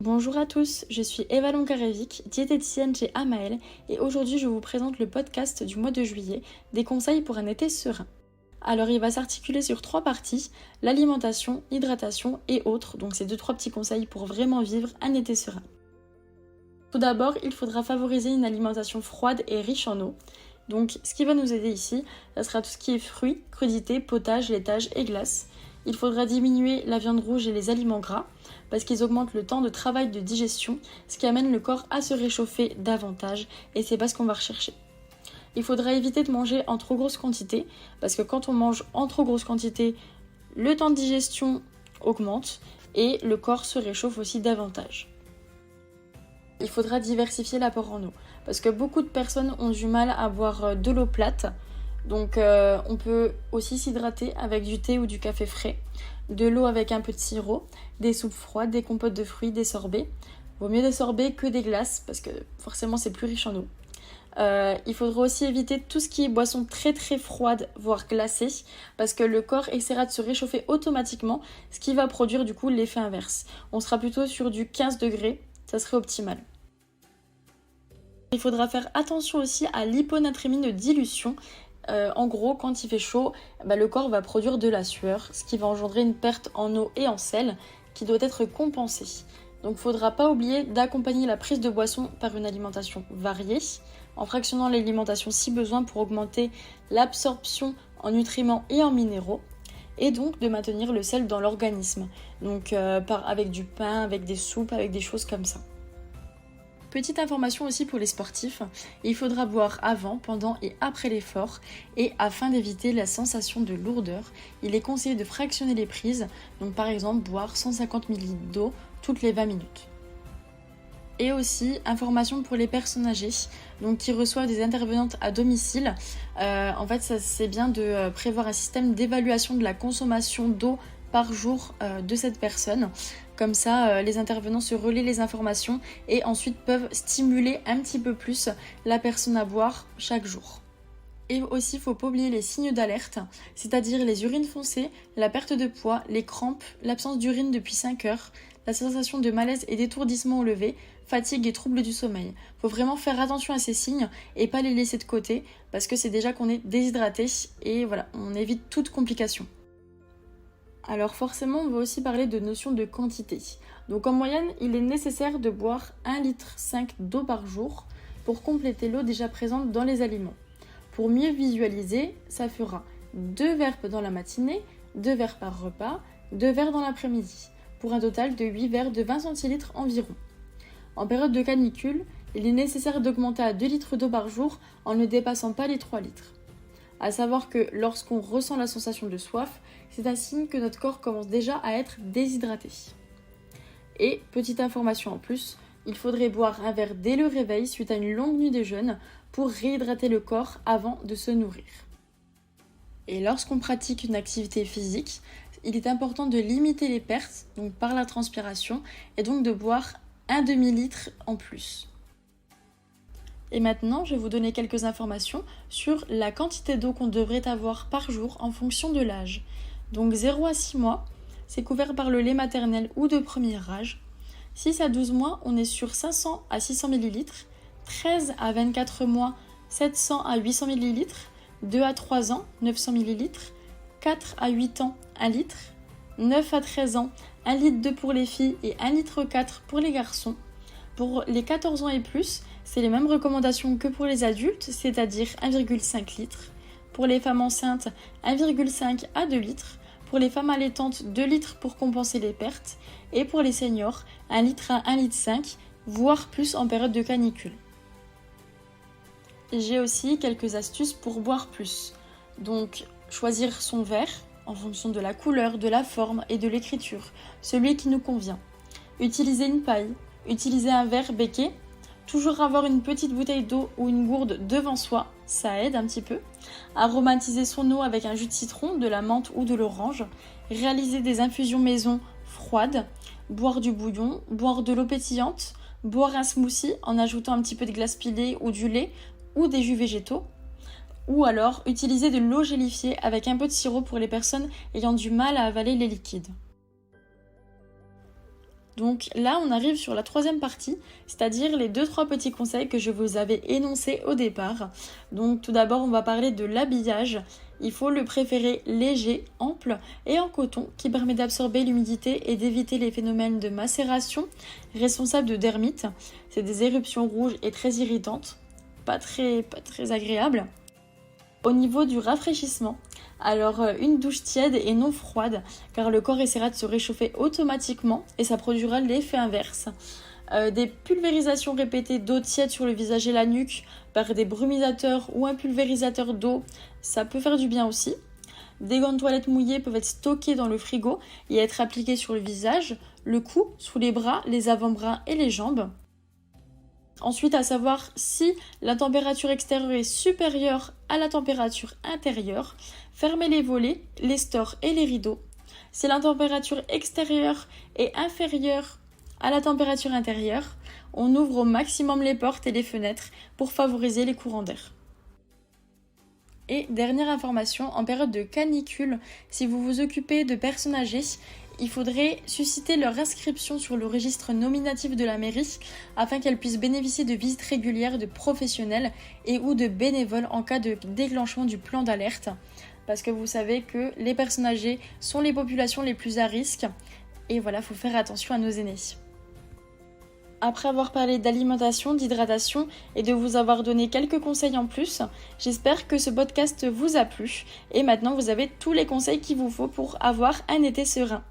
Bonjour à tous, je suis Eva Longarevic, diététicienne chez Amael et aujourd'hui je vous présente le podcast du mois de juillet, des conseils pour un été serein. Alors il va s'articuler sur 3 parties, l'alimentation, l'hydratation et autres, donc c'est 2-3 petits conseils pour vraiment vivre un été serein. Tout d'abord, il faudra favoriser une alimentation froide et riche en eau. Donc ce qui va nous aider ici, ça sera tout ce qui est fruits, crudités, potage, laitage et glace. Il faudra diminuer la viande rouge et les aliments gras parce qu'ils augmentent le temps de travail de digestion, ce qui amène le corps à se réchauffer davantage et c'est pas ce qu'on va rechercher. Il faudra éviter de manger en trop grosse quantité parce que quand on mange en trop grosse quantité, le temps de digestion augmente et le corps se réchauffe aussi davantage. Il faudra diversifier l'apport en eau parce que beaucoup de personnes ont du mal à boire de l'eau plate. Donc on peut aussi s'hydrater avec du thé ou du café frais, de l'eau avec un peu de sirop, des soupes froides, des compotes de fruits, des sorbets. Vaut mieux des sorbets que des glaces parce que forcément c'est plus riche en eau. Il faudra aussi éviter tout ce qui est boisson très très froide, voire glacée, parce que le corps essaiera de se réchauffer automatiquement, ce qui va produire du coup l'effet inverse. On sera plutôt sur du 15 degrés, ça serait optimal. Il faudra faire attention aussi à l'hyponatrémie de dilution. En gros, quand il fait chaud, le corps va produire de la sueur, ce qui va engendrer une perte en eau et en sel qui doit être compensée. Donc il ne faudra pas oublier d'accompagner la prise de boisson par une alimentation variée, en fractionnant l'alimentation si besoin pour augmenter l'absorption en nutriments et en minéraux, et donc de maintenir le sel dans l'organisme, donc avec du pain, avec des soupes, avec des choses comme ça. Petite information aussi pour les sportifs, il faudra boire avant, pendant et après l'effort et afin d'éviter la sensation de lourdeur, il est conseillé de fractionner les prises, donc par exemple boire 150 ml d'eau toutes les 20 minutes. Et aussi, information pour les personnes âgées, donc qui reçoivent des intervenantes à domicile. En fait, c'est bien de prévoir un système d'évaluation de la consommation d'eau par jour de cette personne. Comme ça, les intervenants se relaient les informations et ensuite peuvent stimuler un petit peu plus la personne à boire chaque jour. Et aussi, il ne faut pas oublier les signes d'alerte, c'est-à-dire les urines foncées, la perte de poids, les crampes, l'absence d'urine depuis 5 heures, la sensation de malaise et d'étourdissement au lever, fatigue et troubles du sommeil. Il faut vraiment faire attention à ces signes et pas les laisser de côté parce que c'est déjà qu'on est déshydraté et voilà, on évite toute complication. Alors forcément, on va aussi parler de notion de quantité. Donc en moyenne, il est nécessaire de boire 1,5 litre d'eau par jour pour compléter l'eau déjà présente dans les aliments. Pour mieux visualiser, ça fera 2 verres dans la matinée, 2 verres par repas, 2 verres dans l'après-midi, pour un total de 8 verres de 20 centilitres environ. En période de canicule, il est nécessaire d'augmenter à 2 litres d'eau par jour en ne dépassant pas les 3 litres. À savoir que lorsqu'on ressent la sensation de soif, c'est un signe que notre corps commence déjà à être déshydraté. Et, petite information en plus, il faudrait boire un verre dès le réveil suite à une longue nuit de jeûne pour réhydrater le corps avant de se nourrir. Et lorsqu'on pratique une activité physique, il est important de limiter les pertes, donc par la transpiration, et donc de boire un demi-litre en plus. Et maintenant, je vais vous donner quelques informations sur la quantité d'eau qu'on devrait avoir par jour en fonction de l'âge. Donc 0 à 6 mois, c'est couvert par le lait maternel ou de premier âge. 6 à 12 mois, on est sur 500 à 600 ml. 13 à 24 mois, 700 à 800 ml. 2 à 3 ans, 900 ml. 4 à 8 ans, 1 litre. 9 à 13 ans, 1 litre 2 pour les filles et 1 litre 4 pour les garçons. Pour les 14 ans et plus, c'est les mêmes recommandations que pour les adultes, c'est-à-dire 1,5 litre. Pour les femmes enceintes, 1,5 à 2 litres. Pour les femmes allaitantes, 2 litres pour compenser les pertes. Et pour les seniors, 1 litre à 1,5 litre, voire plus en période de canicule. J'ai aussi quelques astuces pour boire plus. Donc, choisir son verre en fonction de la couleur, de la forme et de l'écriture, celui qui nous convient. Utiliser une paille, utiliser un verre becquet, toujours avoir une petite bouteille d'eau ou une gourde devant soi, ça aide un petit peu. Aromatiser son eau avec un jus de citron, de la menthe ou de l'orange. Réaliser des infusions maison froides. Boire du bouillon, boire de l'eau pétillante. Boire un smoothie en ajoutant un petit peu de glace pilée ou du lait ou des jus végétaux. Ou alors utiliser de l'eau gélifiée avec un peu de sirop pour les personnes ayant du mal à avaler les liquides. Donc là, on arrive sur la troisième partie, c'est-à-dire les 2-3 petits conseils que je vous avais énoncés au départ. Donc tout d'abord, on va parler de l'habillage. Il faut le préférer léger, ample et en coton qui permet d'absorber l'humidité et d'éviter les phénomènes de macération responsables de dermite. C'est des éruptions rouges et très irritantes, pas très agréables. Au niveau du rafraîchissement, alors une douche tiède et non froide, car le corps essaiera de se réchauffer automatiquement et ça produira l'effet inverse. Des pulvérisations répétées d'eau tiède sur le visage et la nuque par des brumisateurs ou un pulvérisateur d'eau, ça peut faire du bien aussi. Des gants de toilette mouillés peuvent être stockés dans le frigo et être appliqués sur le visage, le cou, sous les bras, les avant-bras et les jambes. Ensuite, à savoir si la température extérieure est supérieure à la température intérieure, fermez les volets, les stores et les rideaux. Si la température extérieure est inférieure à la température intérieure, on ouvre au maximum les portes et les fenêtres pour favoriser les courants d'air. Et dernière information, en période de canicule, si vous vous occupez de personnes âgées, il faudrait susciter leur inscription sur le registre nominatif de la mairie afin qu'elles puissent bénéficier de visites régulières de professionnels et ou de bénévoles en cas de déclenchement du plan d'alerte. Parce que vous savez que les personnes âgées sont les populations les plus à risque et voilà, il faut faire attention à nos aînés. Après avoir parlé d'alimentation, d'hydratation et de vous avoir donné quelques conseils en plus, j'espère que ce podcast vous a plu et maintenant vous avez tous les conseils qu'il vous faut pour avoir un été serein.